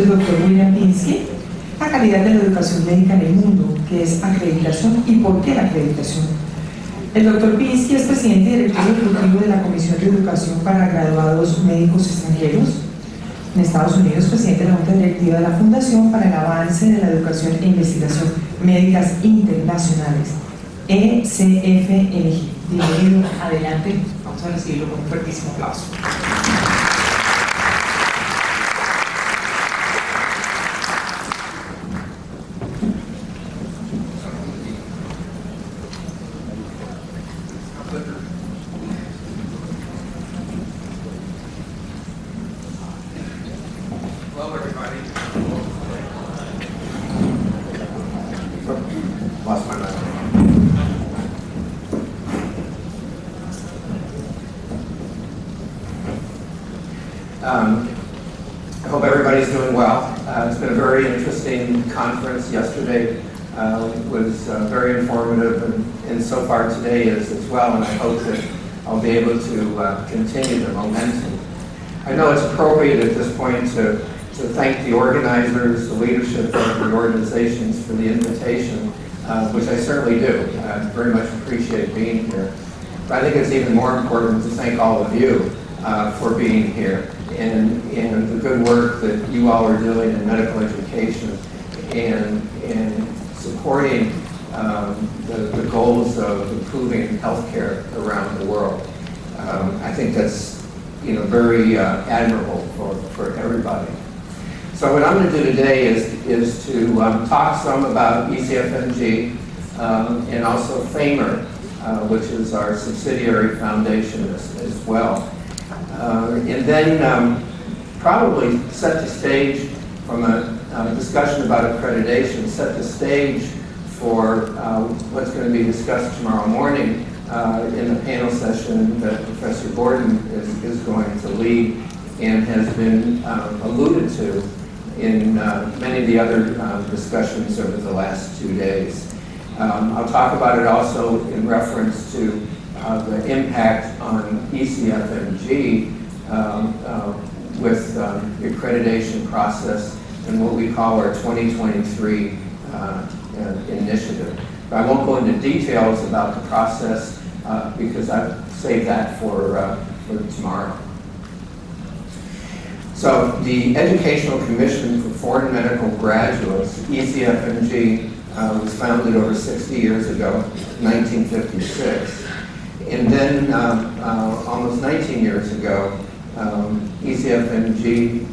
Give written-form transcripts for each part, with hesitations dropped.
del doctor Pinsky, la calidad de la educación médica en el mundo, que es acreditación y por qué la acreditación. El doctor Pinsky es presidente y director ejecutivo de la Comisión de Educación para Graduados Médicos Extranjeros en Estados Unidos, presidente de la Junta Directiva de la Fundación para el Avance de la Educación e Investigación Médicas Internacionales, ECFMG. Bienvenido, adelante, vamos a recibirlo con un fuertísimo aplauso. I hope everybody's doing well. It's been a very interesting conference. Yesterday was very informative, and so far today is as well, and I hope that I'll be able to continue the momentum. I know it's appropriate at this point to thank the organizers, the leadership of the organizations for the invitation, which I certainly do. I very much appreciate being here. But I think it's even more important to thank all of you for being here and the good work that you all are doing in medical education and supporting the goals of improving healthcare around the world. I think that's very admirable for everybody. So what I'm going to do today is to talk some about ECFMG and also FAMER, which is our subsidiary foundation as well. And then probably set the stage from a discussion about accreditation, set the stage for what's going to be discussed tomorrow morning in the panel session that Professor Gordon is going to lead and has been alluded to in many of the other discussions over the last 2 days. I'll talk about it also in reference to the impact on ECFMG with the accreditation process and what we call our 2023 initiative. But I won't go into details about the process because I've saved that for tomorrow. So the Educational Commission for Foreign Medical Graduates, ECFMG, was founded over 60 years ago, 1956. And then almost 19 years ago, ECFMG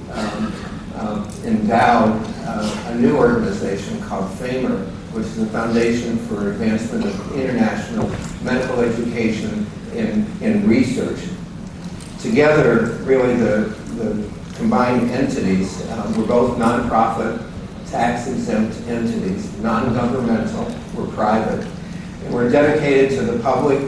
endowed a new organization called FAMER, which is the Foundation for Advancement of International Medical Education and Research. Together, really the combined entities were both nonprofit, tax-exempt entities, non-governmental, were private, and were dedicated to the public,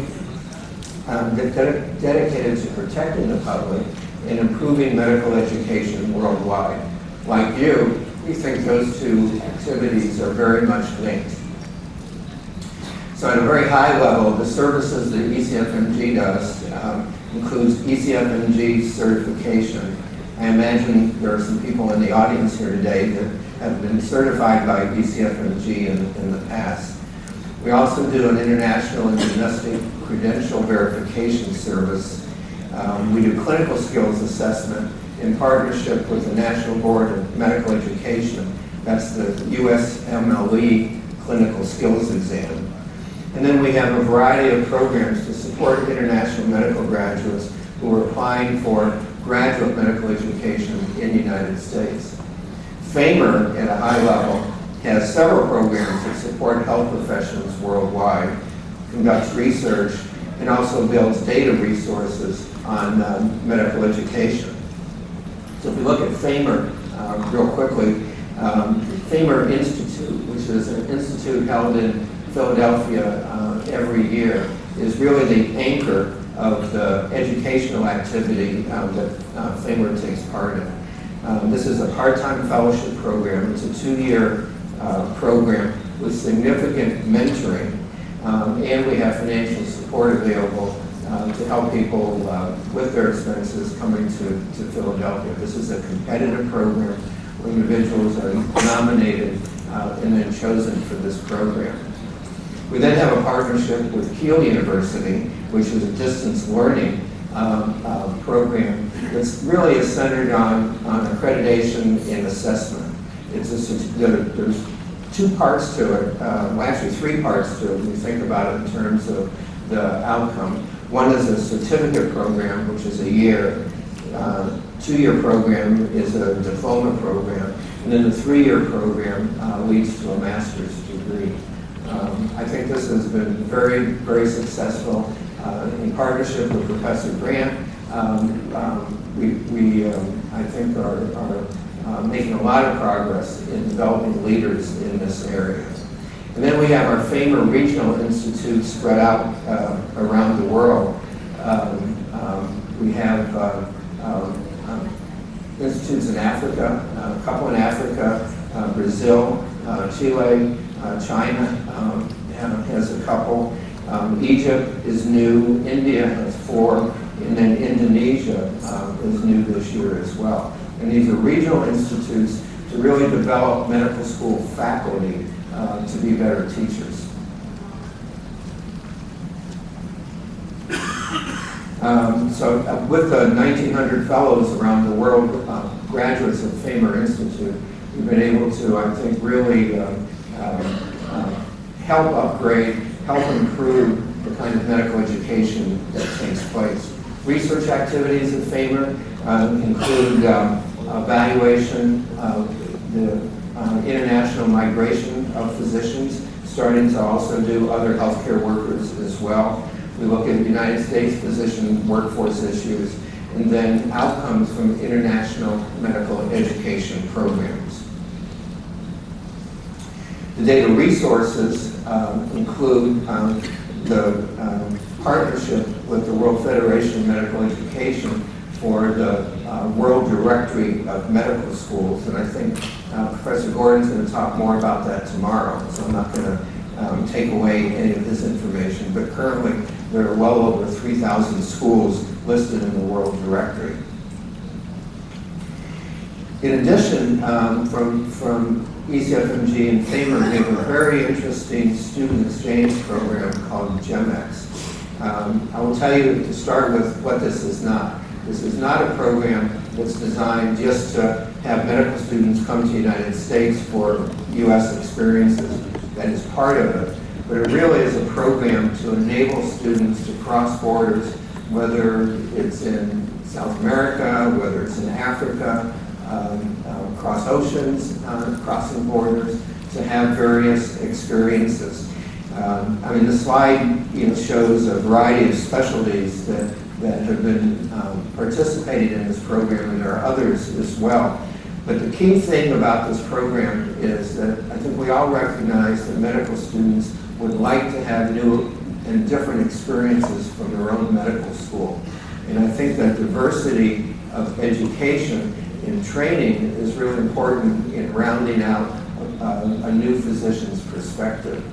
dedicated to protecting the public and improving medical education worldwide. Like you, we think those two activities are very much linked. So at a very high level, the services that ECFMG does includes ECFMG certification. I imagine there are some people in the audience here today that have been certified by ECFMG in the past. We also do an international and domestic credential verification service. We do clinical skills assessment in partnership with the National Board of Medical Education. That's the USMLE clinical skills exam. And then we have a variety of programs to support international medical graduates who are applying for graduate medical education in the United States. FAMER, at a high level, has several programs that support health professionals worldwide, conducts research, and also builds data resources on medical education. So if we look at FAMER real quickly, FAMER Institute, which is an institute held in Philadelphia every year, is really the anchor of the educational activity that FAMER takes part in. This is a part-time fellowship program. It's a 2-year program with significant mentoring, and we have financial support available to help people with their expenses coming to Philadelphia. This is a competitive program individuals are nominated and then chosen for this program. We then have a partnership with Kiel University, which is a distance learning program that's really is centered on accreditation and assessment. There's two parts to it, well actually 3 parts to it when you think about it in terms of the outcome. One is a certificate program, which is a year. 2-year program is a diploma program, and then the 3-year program leads to a master's degree. I think this has been very, very successful in partnership with Professor Grant. We I think, are making a lot of progress in developing leaders in this area. And then we have our FAMER regional institutes spread out around the world. We have institutes in Africa, a couple in Africa, Brazil, Chile, China has a couple. Egypt is new, India has 4, and then Indonesia is new this year as well. And these are regional institutes to really develop medical school faculty to be better teachers. With the 1,900 fellows around the world, graduates of FAMER Institute, we've been able to, I think, really help upgrade, help improve the kind of medical education that takes place. Research activities at FAMER include evaluation of the international migration of physicians, starting to also do other healthcare workers as well. We look at United States physician workforce issues, and then outcomes from international medical education programs. The data resources include the partnership with the World Federation of Medical Education for the World Directory of Medical Schools, and I think Professor Gordon's going to talk more about that tomorrow, so I'm not going to take away any of his information, but currently there are well over 3,000 schools listed in the World Directory. In addition, from ECFMG and FAMER, we have a very interesting student exchange program called GEMX. I will tell you to start with what this is not. This is not a program that's designed just to have medical students come to the United States for U.S. experiences. That is part of it. But it really is a program to enable students to cross borders, whether it's in South America, whether it's in Africa, cross oceans, crossing borders, to have various experiences. I mean, the slide shows a variety of specialties that have been participating in this program, and there are others as well. But the key thing about this program is that I think we all recognize that medical students would like to have new and different experiences from their own medical school. And I think that diversity of education and training is really important in rounding out a new physician's perspective.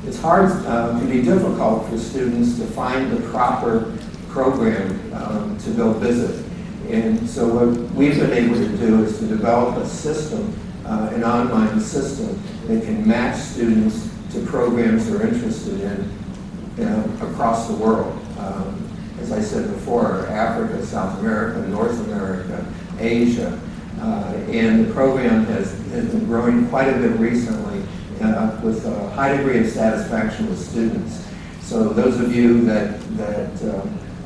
It's hard, can be difficult for students to find the proper program to go visit. And so what we've been able to do is to develop a system, an online system that can match students to programs they're interested in across the world. As I said before, Africa, South America, North America, Asia, and the program has been growing quite a bit recently with a high degree of satisfaction with students. So those of you that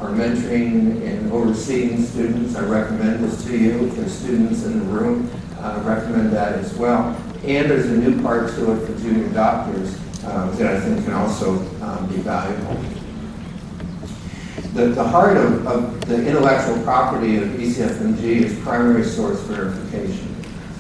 are mentoring and overseeing students, I recommend this to you. If there's students in the room, I recommend that as well. And there's a new part to it for junior doctors that I think can also be valuable. The heart of the intellectual property of ECFMG is primary source verification.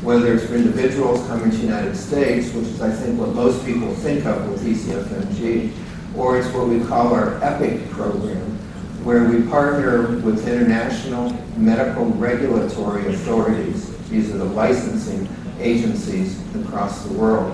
Whether it's for individuals coming to the United States, which is I think what most people think of with ECFMG, or it's what we call our EPIC program, where we partner with international medical regulatory authorities. These are the licensing agencies across the world.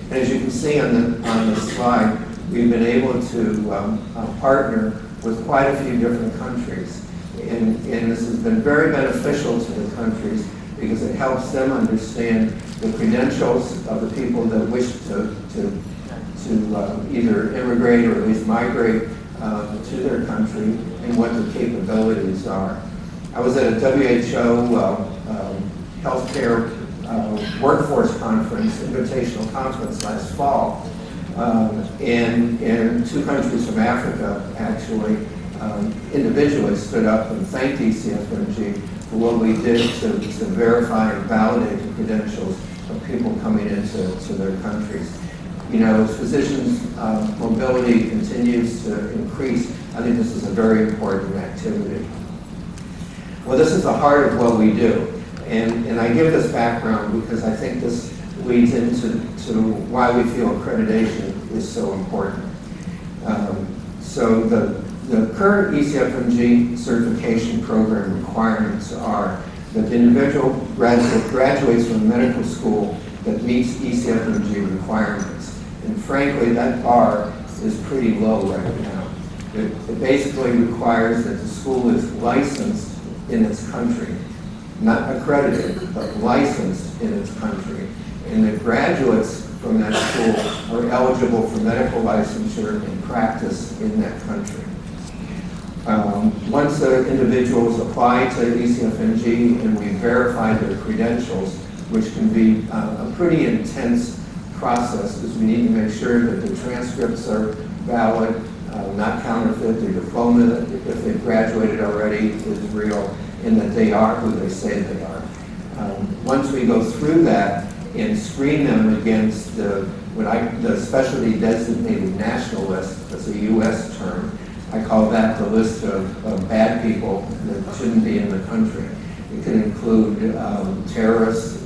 And as you can see on the slide, we've been able to partner with quite a few different countries. And this has been very beneficial to the countries because it helps them understand the credentials of the people that wish to either immigrate or at least migrate to their country and what the capabilities are. I was at a WHO healthcare workforce conference, invitational conference last fall, and 2 countries from Africa actually individually stood up and thanked ECFMG for what we did to verify and validate the credentials of people coming into their countries. You know, as physicians' mobility continues to increase, I think this is a very important activity. Well, this is the heart of what we do. And I give this background because I think this leads into why we feel accreditation is so important. So the current ECFMG certification program requirements are that the individual graduates from a medical school that meets ECFMG requirements. And frankly, that bar is pretty low right now. It basically requires that the school is licensed in its country, not accredited, but licensed in its country. And the graduates from that school are eligible for medical licensure and practice in that country. Once the individuals apply to ECFMG and we verify their credentials, which can be a pretty intense process, because we need to make sure that the transcripts are valid, not counterfeit, their diploma, if they've graduated already, is real, and that they are who they say they are. Once we go through that and screen them against the specialty designated national list, that's a U.S. term, I call that the list of bad people that shouldn't be in the country. It can include terrorists,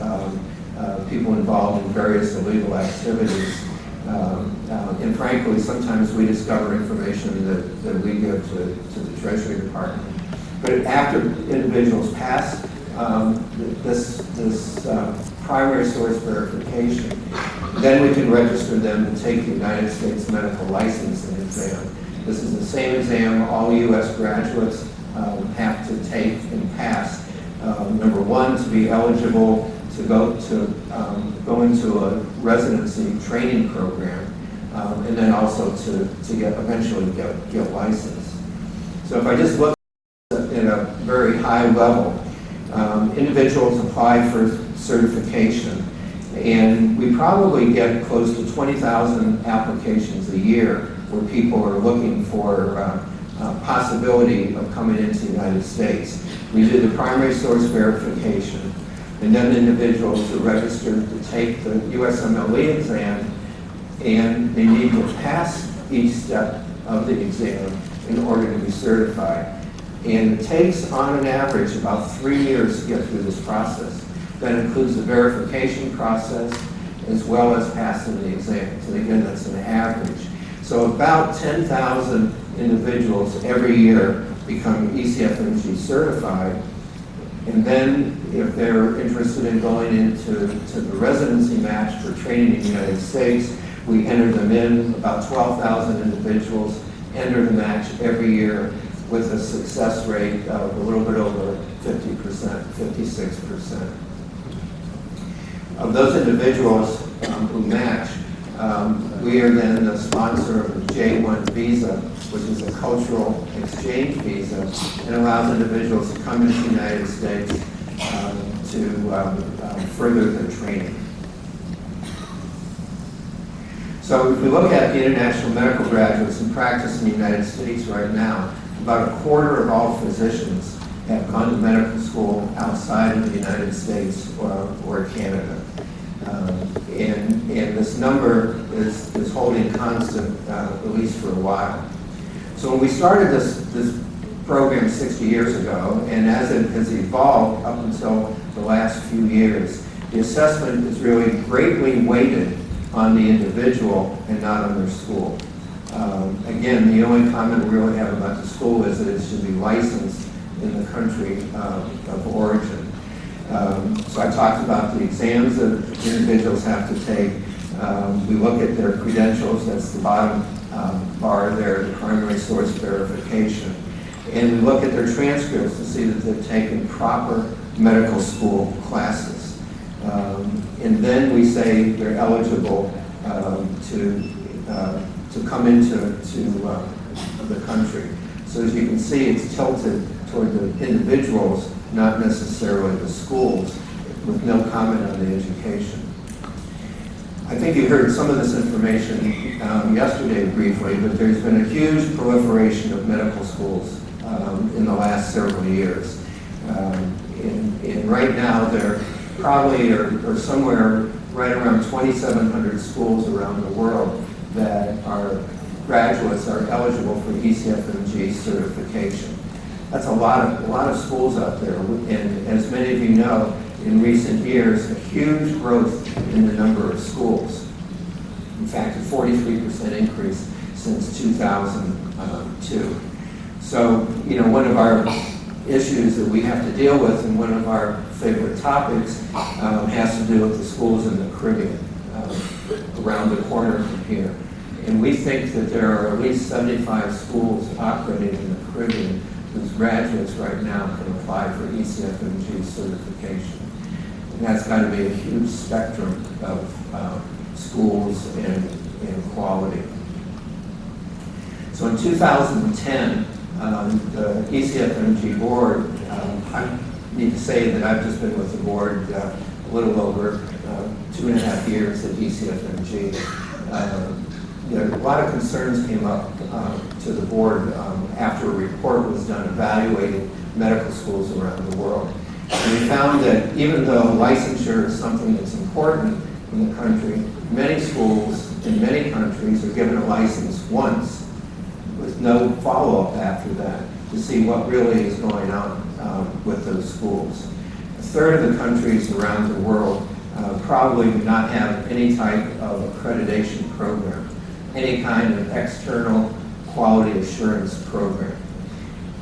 people involved in various illegal activities, and frankly, sometimes we discover information that we give to the Treasury Department. But after individuals pass this primary source verification, then we can register them to take the United States medical licensing exam. This is the same exam all U.S. graduates have to take and pass. Number one, to be eligible to go into a residency training program, and then also to eventually get licensed. So if I just look at a very high level, individuals apply for certification, and we probably get close to 20,000 applications a year where people are looking for possibility of coming into the United States. We do the primary source verification, and then individuals are registered to take the USMLE exam, and they need to pass each step of the exam in order to be certified. And it takes, on an average, about 3 years to get through this process. That includes the verification process as well as passing the exam. So again, that's an average. So about 10,000 individuals every year become ECFMG certified. And then if they're interested in going into the residency match for training in the United States, we enter them in. About 12,000 individuals enter the match every year with a success rate of a little bit over 50%, 56%. Of those individuals who match, we are then the sponsor of the J1 visa, which is a cultural exchange visa, and allows individuals to come into the United States to further their training. So if we look at the international medical graduates in practice in the United States right now, about a quarter of all physicians have gone to medical school outside of the United States or Canada. And this number is holding constant, at least for a while. So when we started this program 60 years ago, and as it has evolved up until the last few years, the assessment is really greatly weighted on the individual and not on their school. Again, the only comment we really have about the school is that it should be licensed in the country of origin. So I talked about the exams that individuals have to take. We look at their credentials, that's the bottom bar there, the primary source verification. And we look at their transcripts to see that they've taken proper medical school classes. And then we say they're eligible to come into the country. So as you can see, it's tilted toward the individuals, not necessarily the schools, with no comment on the education. I think you heard some of this information yesterday briefly, but there's been a huge proliferation of medical schools in the last several years. And right now, there probably are somewhere right around 2,700 schools around the world that are graduates are eligible for ECFMG certification. That's a lot of schools out there, and as many of you know, in recent years, a huge growth in the number of schools. In fact, a 43% increase since 2002. So, you know, one of our issues that we have to deal with, and one of our favorite topics, has to do with the schools in the Caribbean, around the corner from here. And we think that there are at least 75 schools operating in the Caribbean whose graduates right now can apply for ECFMG certification. And that's got to be a huge spectrum of schools and quality. So in 2010, the ECFMG board, I need to say that I've just been with the board a little over 2.5 years at ECFMG. A lot of concerns came up to the board after a report was done evaluating medical schools around the world. And we found that even though licensure is something that's important in the country, many schools in many countries are given a license once with no follow-up after that to see what really is going on with those schools. A third of the countries around the world probably do not have any type of accreditation program, any kind of external quality assurance program.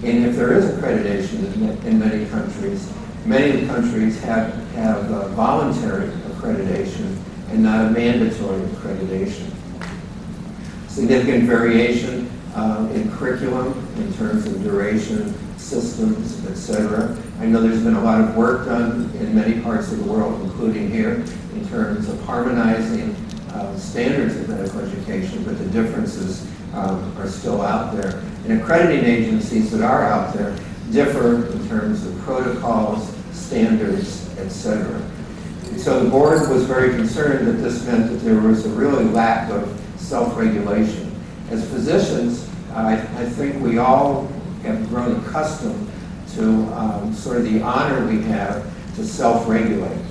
And if there is accreditation in many countries have voluntary accreditation and not a mandatory accreditation. Significant variation in curriculum in terms of duration, systems, etc. I know there's been a lot of work done in many parts of the world, including here, in terms of harmonizing standards of medical education, but the differences are still out there. And accrediting agencies that are out there differ in terms of protocols, standards, etc. And so the board was very concerned that this meant that there was a really lack of self-regulation. As physicians, I think we all have grown accustomed to sort of the honor we have to self-regulate.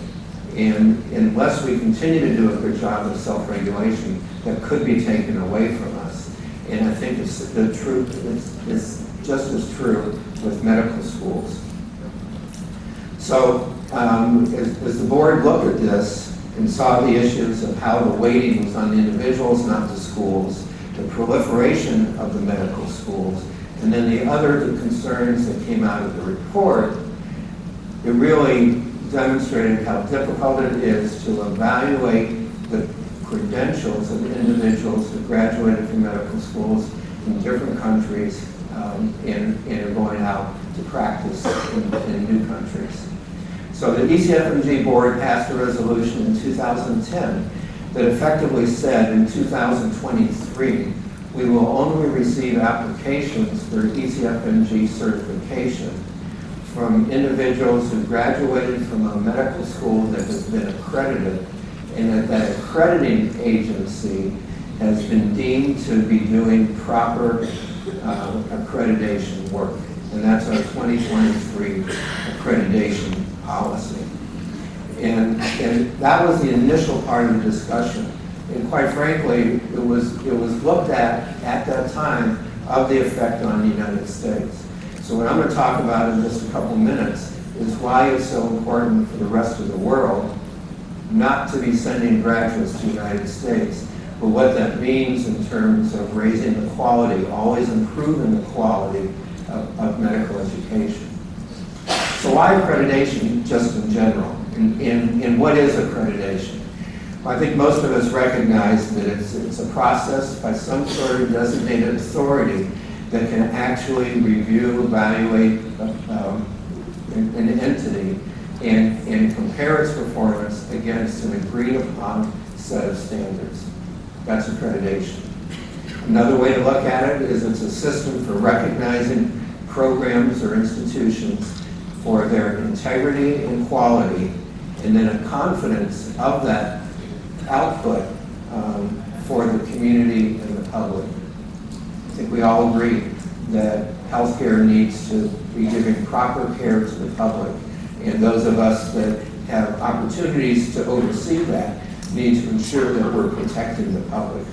And unless we continue to do a good job of self-regulation, that could be taken away from us. And I think it's just as true with medical schools. So as the board looked at this and saw the issues of how the weighting was on the individuals, not the schools, the proliferation of the medical schools, and then the other concerns that came out of the report, it really demonstrated how difficult it is to evaluate the credentials of individuals who graduated from medical schools in different countries and are going out to practice in new countries. So the ECFMG board passed a resolution in 2010 that effectively said in 2023 we will only receive applications for ECFMG certification from individuals who graduated from a medical school that has been accredited and that accrediting agency has been deemed to be doing proper accreditation work. And that's our 2023 accreditation policy. And that was the initial part of the discussion. And quite frankly, it was looked at that time of the effect on the United States. So what I'm going to talk about in just a couple minutes is why it's so important for the rest of the world not to be sending graduates to the United States, but what that means in terms of raising the quality, always improving the quality of medical education. So why accreditation just in general? And what is accreditation? Well, I think most of us recognize that it's a process by some sort of designated authority that can actually review, evaluate an entity and compare its performance against an agreed upon set of standards. That's accreditation. Another way to look at it is it's a system for recognizing programs or institutions for their integrity and quality, and then a confidence of that output for the community and the public. I think we all agree that healthcare needs to be giving proper care to the public, and those of us that have opportunities to oversee that need to ensure that we're protecting the public.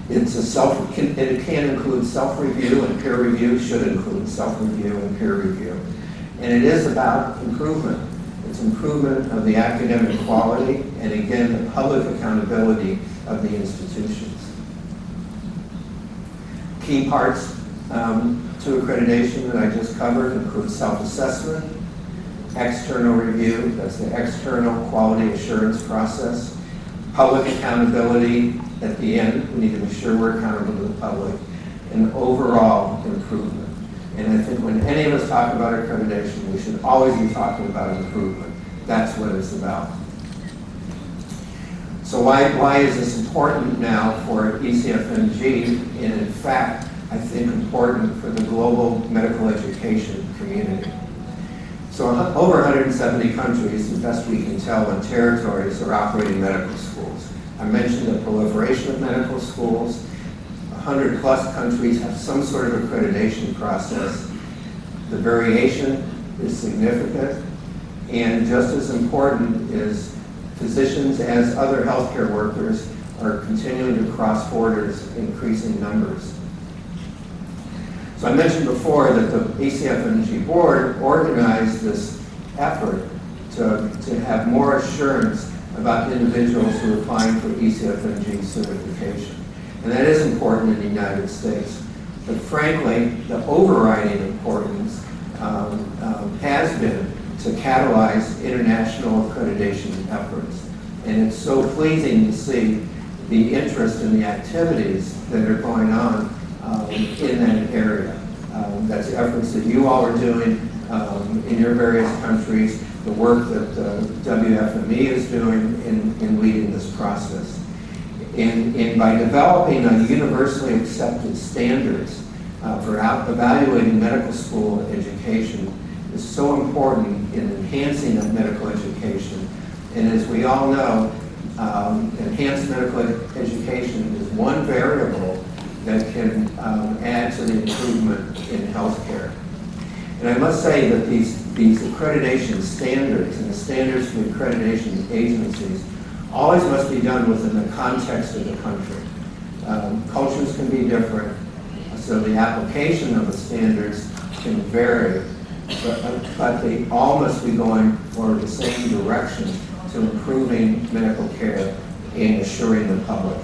It can include self-review and peer review, should include self-review and peer review. And it is about improvement. It's improvement of the academic quality and, again, the public accountability of the institutions. Key parts to accreditation that I just covered include self-assessment, external review, that's the external quality assurance process, public accountability at the end, we need to be sure we're accountable to the public, and overall improvement. And I think when any of us talk about accreditation, we should always be talking about improvement. That's what it's about. So why is this important now for ECFMG, and in fact, I think important for the global medical education community? So over 170 countries, as best we can tell, and territories are operating medical schools. I mentioned the proliferation of medical schools. 100 plus countries have some sort of accreditation process. The variation is significant, and just as important is physicians as other healthcare workers are continuing to cross borders in increasing numbers. So I mentioned before that the ECFMG board organized this effort to have more assurance about individuals who are applying for ECFMG certification. And that is important in the United States. But frankly, the overriding importance has been to catalyze international accreditation efforts. And it's so pleasing to see the interest in the activities that are going on in that area. That's the efforts that you all are doing in your various countries, the work that WFME is doing in leading this process. And by developing a universally accepted standards for evaluating medical school education is so important in enhancing that medical education. And as we all know, enhanced medical education is one variable that can add to the improvement in healthcare. And I must say that these accreditation standards and the standards for accreditation agencies always must be done within the context of the country. Cultures can be different, so the application of the standards can vary, but they all must be going for the same direction to improving medical care and assuring the public.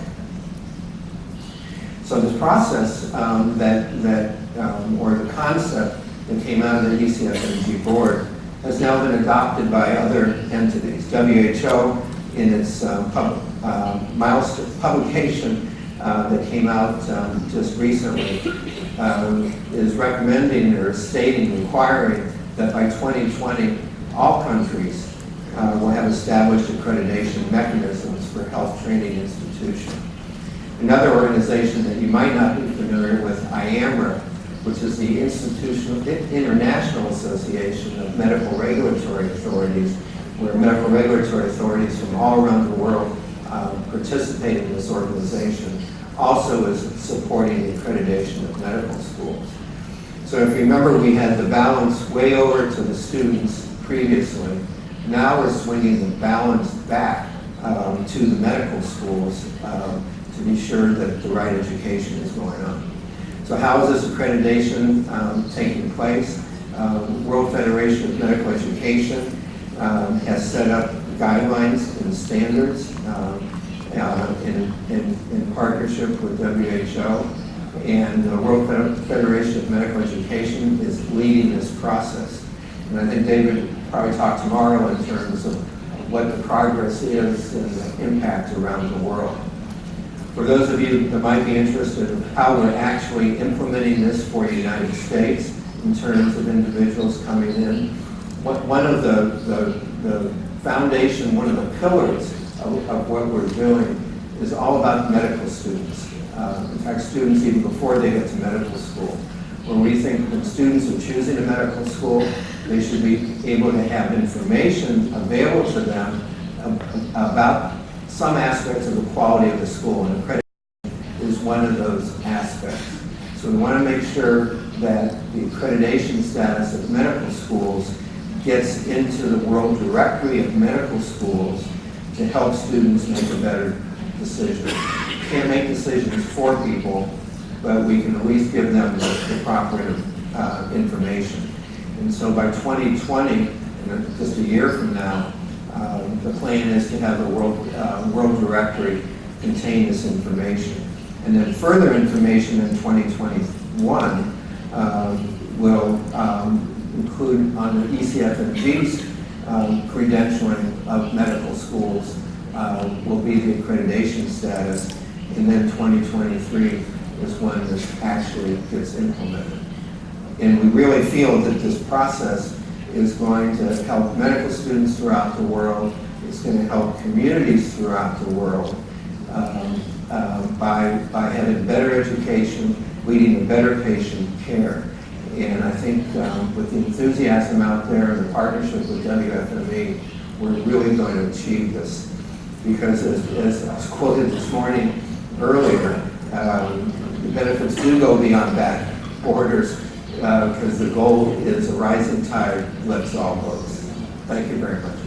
So this process or the concept that came out of the ECFMG board has now been adopted by other entities. WHO, in its publication that came out just recently, is recommending or stating, requiring that by 2020, all countries will have established accreditation mechanisms for health training institutions. Another organization that you might not be familiar with, IAMRA, which is the International Association of Medical Regulatory Authorities, where medical regulatory authorities from all around the world participate in this organization, also is supporting the accreditation of medical schools. So if you remember, we had the balance way over to the students previously. Now we're swinging the balance back to the medical schools to be sure that the right education is going on. So how is this accreditation taking place? World Federation of Medical Education has set up guidelines and standards in partnership with WHO, and the World Federation of Medical Education is leading this process. And I think David will probably talk tomorrow in terms of what the progress is and the impact around the world. For those of you that might be interested in how we're actually implementing this for the United States in terms of individuals coming in, one of the foundation, one of the pillars of what we're doing is all about medical students. In fact, students even before they get to medical school. When we think when students are choosing a medical school, they should be able to have information available to them about some aspects of the quality of the school, and accreditation is one of those aspects. So we want to make sure that the accreditation status of medical schools gets into the world directory of medical schools to help students make a better decision. We can't make decisions for people, but we can at least give them the proper information. And so by 2020, just a year from now, the plan is to have the world directory contain this information. And then further information in 2021 will include on the ECFMG's credentialing of medical schools will be the accreditation status, and then 2023 is when this actually gets implemented. And we really feel that this process is going to help medical students throughout the world. It's going to help communities throughout the world by having better education, leading to better patient care. And I think with the enthusiasm out there and the partnership with WFME, we're really going to achieve this. Because as I was quoted this morning earlier, the benefits do go beyond back borders because the goal is a rising tide lifts all boats. Thank you very much.